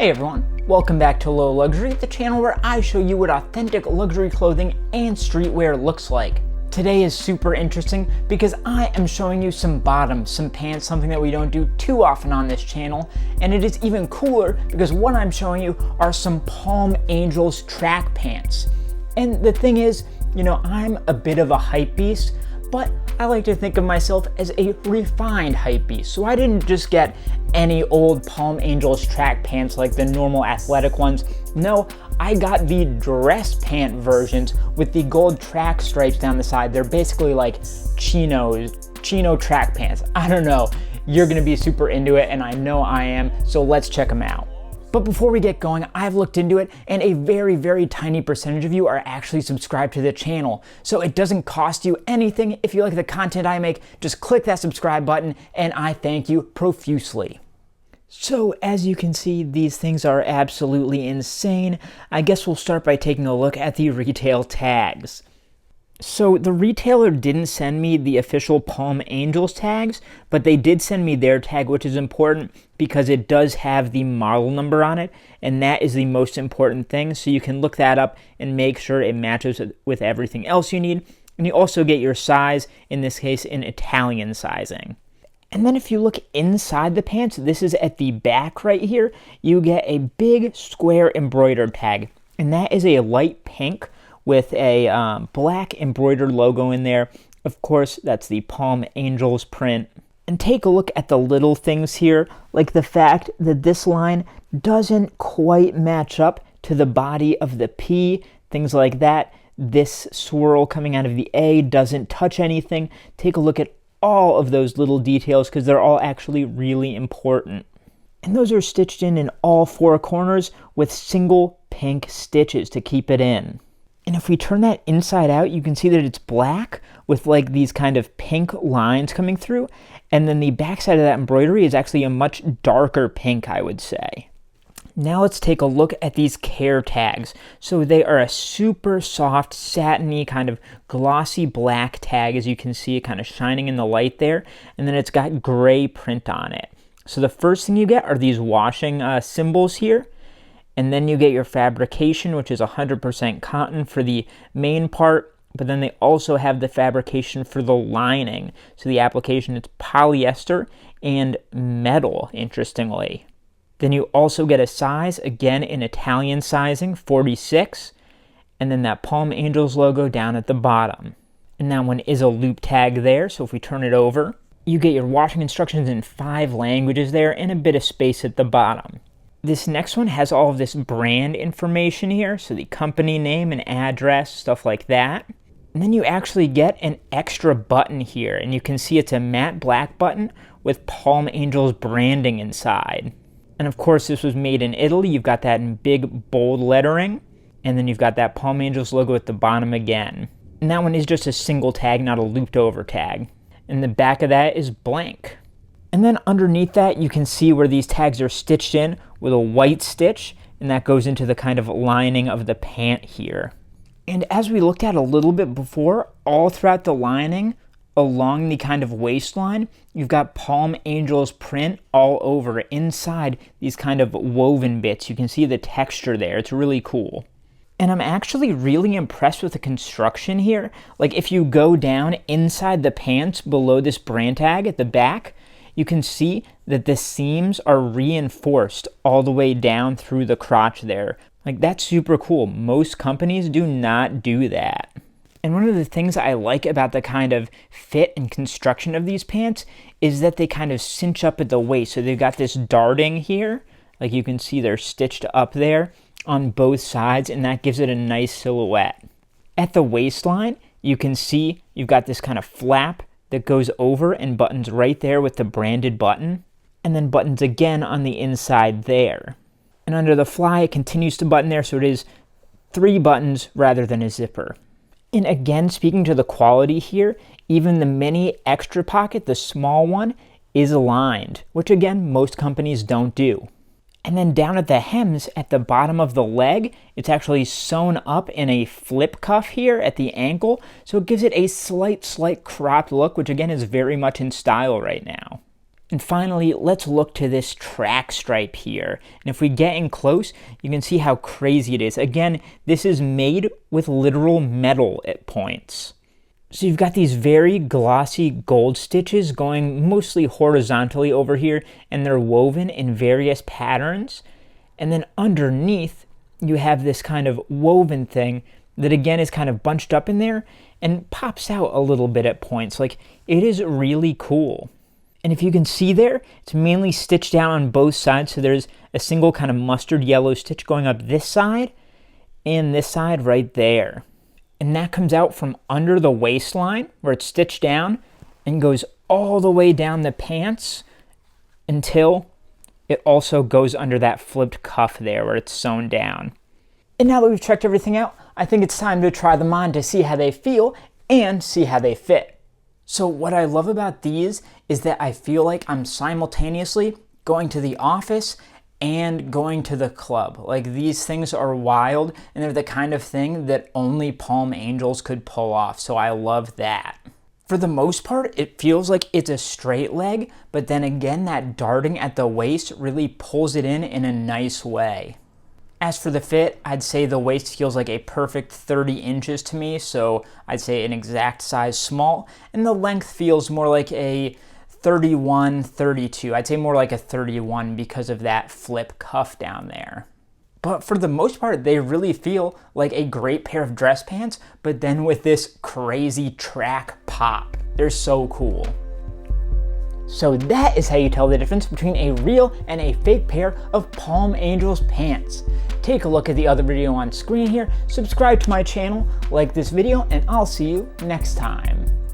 Hey everyone, welcome back to Low Luxury, the channel where I show you what authentic luxury clothing and streetwear looks like. Today is super interesting because I am showing you some bottoms, some pants, something that we don't do too often on this channel, and it is even cooler because what I'm showing you are some Palm Angels track pants. And the thing is, I'm a bit of a hype beast, but I like to think of myself as a refined hype beast. So I didn't just get any old Palm Angels track pants like the normal athletic ones. No, I got the dress pant versions with the gold track stripes down the side. They're basically like chino track pants. I don't know. You're gonna be super into it, and I know I am, so let's check them out. But before we get going, I've looked into it, and a very, very tiny percentage of you are actually subscribed to the channel. So it doesn't cost you anything. If you like the content I make, just click that subscribe button, and I thank you profusely. So as you can see, these things are absolutely insane. I guess we'll start by taking a look at the retail tags. So the retailer didn't send me the official Palm Angels tags, but they did send me their tag, which is important because it does have the model number on it, and that is the most important thing. So you can look that up and make sure it matches with everything else you need. And you also get your size, in this case in Italian sizing. And then if you look inside the pants, this is at the back right here, you get a big square embroidered tag, and that is a light pink with a black embroidered logo in there. Of course, that's the Palm Angels print. And take a look at the little things here, like the fact that this line doesn't quite match up to the body of the P, things like that. This swirl coming out of the A doesn't touch anything. Take a look at all of those little details because they're all actually really important. And those are stitched in all four corners with single pink stitches to keep it in. And if we turn that inside out, you can see that it's black with like these kind of pink lines coming through. And then the backside of that embroidery is actually a much darker pink, I would say. Now let's take a look at these care tags. So they are a super soft, satiny, kind of glossy black tag, as you can see, kind of shining in the light there. And then it's got gray print on it. So the first thing you get are these washing symbols here. And then you get your fabrication, which is 100% cotton for the main part, but then they also have the fabrication for the lining. So the application, it's polyester and metal, interestingly. Then you also get a size, again in Italian sizing, 46, and then that Palm Angels logo down at the bottom. And that one is a loop tag there, so if we turn it over, you get your washing instructions in 5 languages there and a bit of space at the bottom. This next one has all of this brand information here, so the company name and address, stuff like that. And then you actually get an extra button here, and you can see it's a matte black button with Palm Angels branding inside. And of course, this was made in Italy. You've got that in big, bold lettering, and then you've got that Palm Angels logo at the bottom again. And that one is just a single tag, not a looped over tag. And the back of that is blank. And then underneath that, you can see where these tags are stitched in with a white stitch, and that goes into the kind of lining of the pant here. And as we looked at a little bit before, all throughout the lining, along the kind of waistline, you've got Palm Angels print all over inside these kind of woven bits. You can see the texture there. It's really cool. And I'm actually really impressed with the construction here. Like if you go down inside the pants below this brand tag at the back, you can see that the seams are reinforced all the way down through the crotch there. Like that's super cool. Most companies do not do that. And one of the things I like about the kind of fit and construction of these pants is that they kind of cinch up at the waist. So they've got this darting here. Like you can see they're stitched up there on both sides, and that gives it a nice silhouette. At the waistline, you can see you've got this kind of flap that goes over and buttons right there with the branded button, and then buttons again on the inside there. And under the fly, it continues to button there, so it is 3 buttons rather than a zipper. And again, speaking to the quality here, even the mini extra pocket, the small one, is aligned, which again, most companies don't do. And then down at the hems, at the bottom of the leg, it's actually sewn up in a flip cuff here at the ankle, so it gives it a slight cropped look, which again is very much in style right now. And finally, let's look to this track stripe here. And if we get in close, you can see how crazy it is. Again, this is made with literal metal at points. So you've got these very glossy gold stitches going mostly horizontally over here, and they're woven in various patterns. And then underneath, you have this kind of woven thing that again is kind of bunched up in there and pops out a little bit at points. Like, it is really cool. And if you can see there, it's mainly stitched down on both sides. So there's a single kind of mustard yellow stitch going up this side and this side right there. And that comes out from under the waistline where it's stitched down and goes all the way down the pants until it also goes under that flipped cuff there where it's sewn down. And now that we've checked everything out, I think it's time to try them on to see how they feel and see how they fit. So what I love about these is that I feel like I'm simultaneously going to the office and going to the club. Like, these things are wild, and they're the kind of thing that only Palm Angels could pull off, so I love that. For the most part, it feels like it's a straight leg, but then again, that darting at the waist really pulls it in a nice way. As for the fit, I'd say the waist feels like a perfect 30 inches to me, so I'd say an exact size small, and the length feels more like a 31, 32. I'd say more like a 31 because of that flip cuff down there. But for the most part, they really feel like a great pair of dress pants, but then with this crazy track pop. They're so cool. So that is how you tell the difference between a real and a fake pair of Palm Angels pants. Take a look at the other video on screen here, subscribe to my channel, like this video, and I'll see you next time.